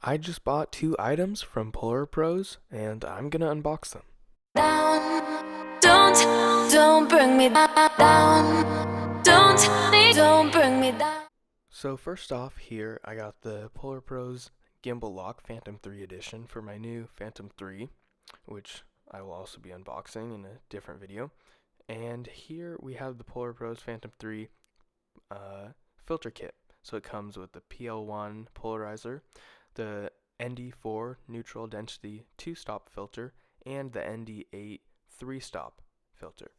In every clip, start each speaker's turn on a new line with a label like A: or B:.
A: I just bought two items from Polarpros and I'm gonna unbox them.
B: Down, don't bring me down. Don't bring me down.
A: So first off here I got the Polarpros Gimbal Lock Phantom 3 edition for my new Phantom 3, which I will also be unboxing in a different video. And here we have the Polarpros Phantom 3 filter kit. So it comes with the PL1 polarizer, the ND4 neutral density 2-stop filter, and the ND8 3-stop filter.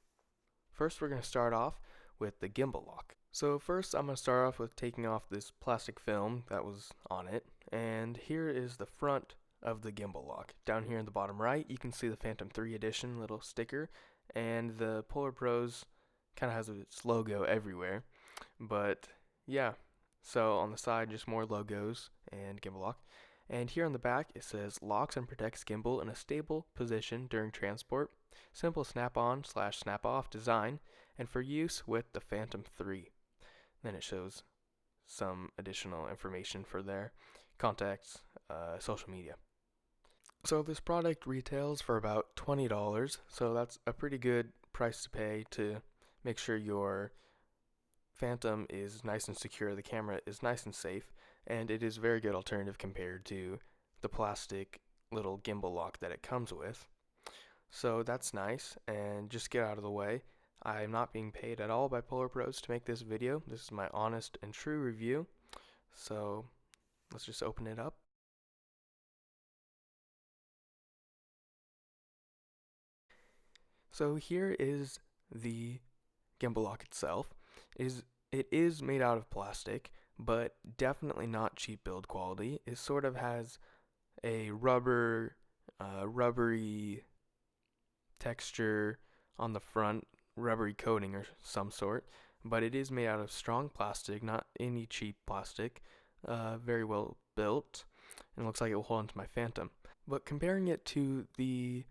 A: First we're going to start off with the gimbal lock. So first I'm going to start off with taking off this plastic film that was on it, and here is the front of the gimbal lock. Down here in the bottom right you can see the Phantom 3 edition little sticker, and the Polar Pros kind of has its logo everywhere, but yeah, so on the side just more logos and gimbal lock. And here on the back it says locks and protects gimbal in a stable position during transport, simple snap-on/snap-off design, and for use with the Phantom 3. Then it shows some additional information for their contacts, social media. So this product retails for about $20, so that's a pretty good price to pay to make sure your Phantom is nice and secure, the camera is nice and safe, and it is a very good alternative compared to the plastic little gimbal lock that it comes with. So that's nice, and just get out of the way, I'm not being paid at all by Polar Pros to make this video. This is my honest and true review. So let's just open it up. So here is the gimbal lock itself. It is made out of plastic, but definitely not cheap build quality. It sort of has a rubbery texture on the front, rubbery coating or some sort, but it is made out of strong plastic, not any cheap plastic, very well built, and it looks like it will hold onto my Phantom. But comparing it to the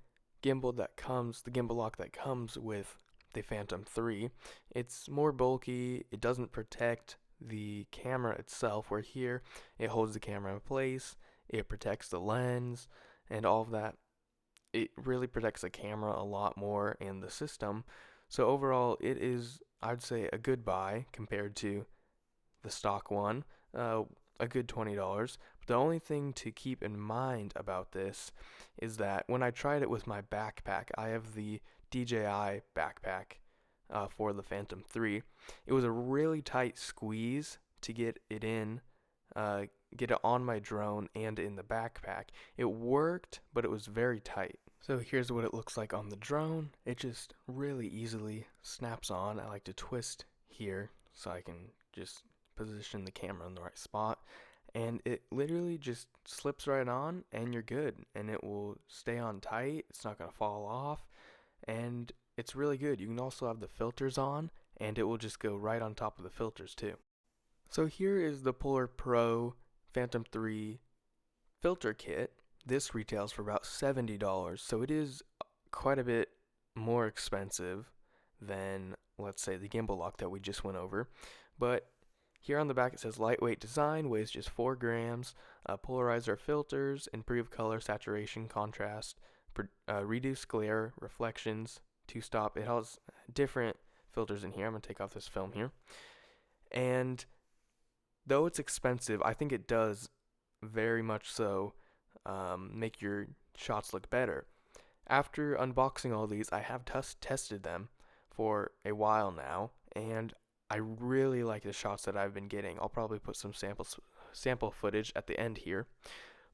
A: gimbal lock that comes with the Phantom 3, it's more bulky, it doesn't protect the camera itself, where here it holds the camera in place, it protects the lens, and all of that. It really protects the camera a lot more and the system. So overall, it is, I'd say, a good buy compared to the stock one, a good $20. But the only thing to keep in mind about this is that when I tried it with my backpack, I have the DJI backpack for the Phantom 3. It was a really tight squeeze to get it in, get it on my drone and in the backpack. It worked, but it was very tight. So here's what it looks like on the drone. It just really easily snaps on. I like to twist here so I can just position the camera in the right spot, and it literally just slips right on and you're good, and it will stay on tight. It's not going to fall off, and it's really good. You can also have the filters on and it will just go right on top of the filters too. So here is the Polar Pro Phantom 3 filter kit. This retails for about $70, so it is quite a bit more expensive than, let's say, the gimbal lock that we just went over. But here on the back it says lightweight design, weighs just 4 grams, polarizer filters, improve color, saturation, contrast, reduce glare, reflections, 2-stop. It has different filters in here. I'm going to take off this film here. And though it's expensive, I think it does very much so make your shots look better. After unboxing all these, I have tested them for a while now, and I really like the shots that I've been getting. I'll probably put some sample footage at the end here,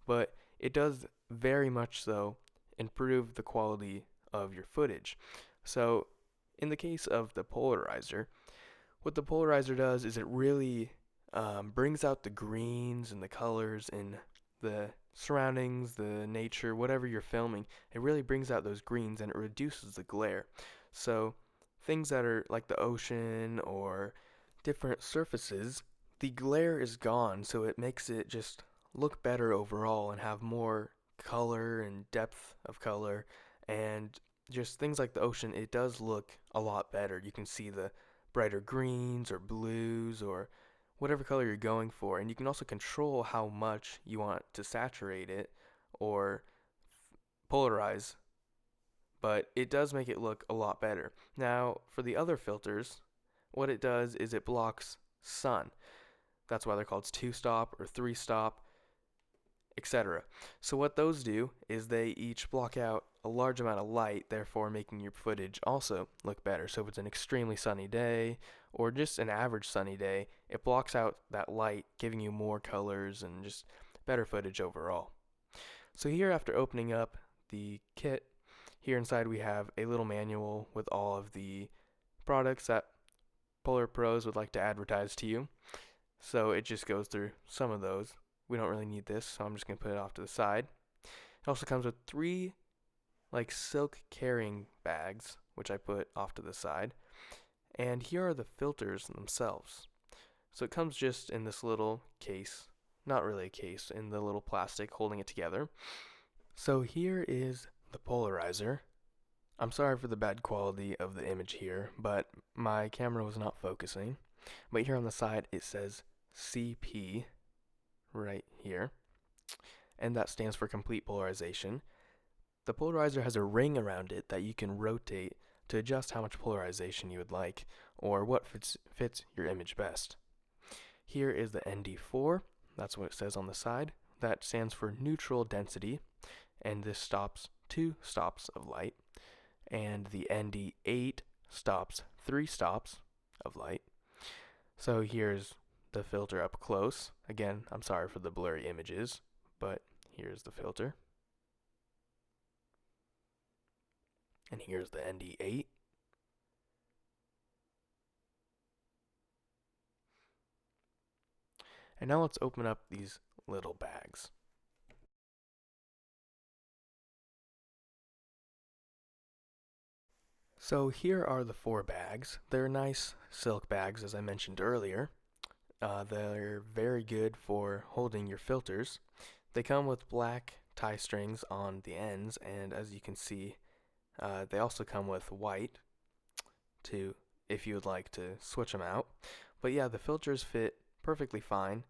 A: but it does very much so improve the quality of your footage. So in the case of the polarizer, what the polarizer does is it really brings out the greens and the colors in the surroundings, the nature, whatever you're filming. It really brings out those greens and it reduces the glare. So things that are like the ocean or different surfaces, the glare is gone, so it makes it just look better overall and have more color and depth of color, and just things like the ocean, it does look a lot better. You can see the brighter greens or blues or whatever color you're going for, and you can also control how much you want to saturate it or polarize, but it does make it look a lot better. Now, for the other filters, what it does is it blocks sun. That's why they're called two-stop or three-stop, etc. So what those do is they each block out a large amount of light, therefore making your footage also look better. So if it's an extremely sunny day or just an average sunny day, it blocks out that light, giving you more colors and just better footage overall. So here, after opening up the kit, here inside we have a little manual with all of the products that Polarpros would like to advertise to you. So it just goes through some of those. We don't really need this, so I'm just going to put it off to the side. It also comes with 3 like silk carrying bags, which I put off to the side. And here are the filters themselves. So it comes just in this little case, not really a case, in the little plastic holding it together. So here is the polarizer. I'm sorry for the bad quality of the image here, but my camera was not focusing. But here on the side it says CP right here, and that stands for complete polarization. The polarizer has a ring around it that you can rotate to adjust how much polarization you would like or what fits your image best. Here is the ND4, that's what it says on the side. That stands for neutral density, and this stops 2 stops of light. And the ND8 stops 3 stops of light. So here's the filter up close. Again, I'm sorry for the blurry images, but here's the filter. And here's the ND8. And now let's open up these little bags. So here are the 4 bags. They're nice silk bags, as I mentioned earlier. They're very good for holding your filters. They come with black tie strings on the ends, and as you can see, they also come with white to if you would like to switch them out. But yeah, the filters fit perfectly fine,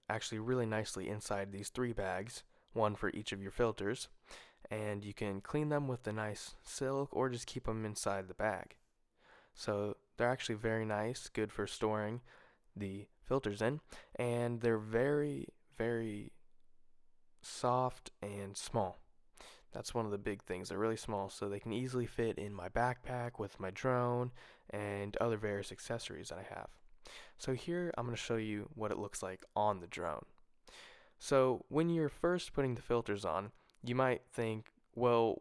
A: actually really nicely inside these 3 bags, one for each of your filters, and you can clean them with the nice silk or just keep them inside the bag. So they're actually very nice, good for storing the filters in, and they're very, very soft and small. That's one of the big things. They're really small, so they can easily fit in my backpack with my drone and other various accessories that I have. So here I'm going to show you what it looks like on the drone. So when you're first putting the filters on, you might think, well,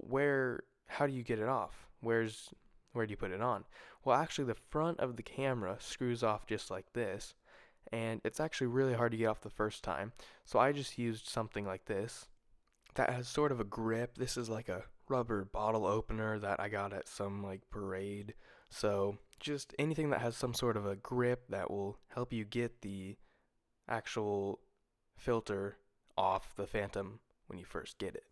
A: how do you get it off? Where do you put it on? Well, actually the front of the camera screws off just like this, and it's actually really hard to get off the first time. So I just used something like this that has sort of a grip. This is like a rubber bottle opener that I got at some like parade. So just anything that has some sort of a grip that will help you get the actual filter off the Phantom when you first get it.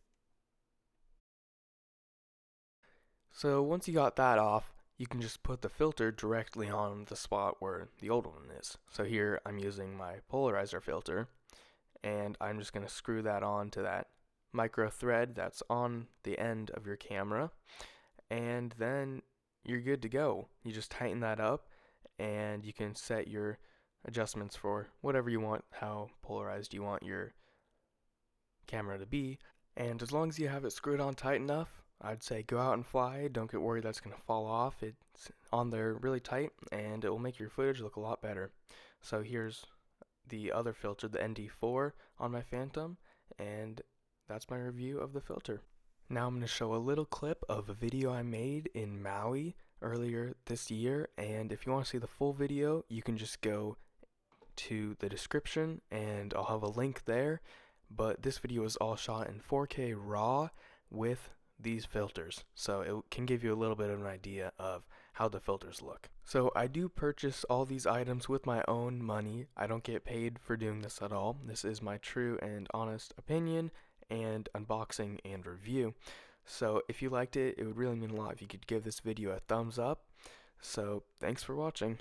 A: So once you got that off, you can just put the filter directly on the spot where the old one is. So here I'm using my Polarizer filter, and I'm just going to screw that on to that micro thread that's on the end of your camera, and then you're good to go. You just tighten that up, and you can set your adjustments for whatever you want, how polarized you want your camera to be. And as long as you have it screwed on tight enough, I'd say go out and fly. Don't get worried that's going to fall off. It's on there really tight, and it will make your footage look a lot better. So here's the other filter, the ND4 on my Phantom, and that's my review of the filter. Now I'm going to show a little clip of a video I made in Maui earlier this year, and if you want to see the full video, you can just go to the description and I'll have a link there. But this video is all shot in 4K RAW with these filters, so it can give you a little bit of an idea of how the filters look. So I do purchase all these items with my own money. I don't get paid for doing this at all. This is my true and honest opinion and unboxing and review. So if you liked it, it would really mean a lot if you could give this video a thumbs up. So thanks for watching.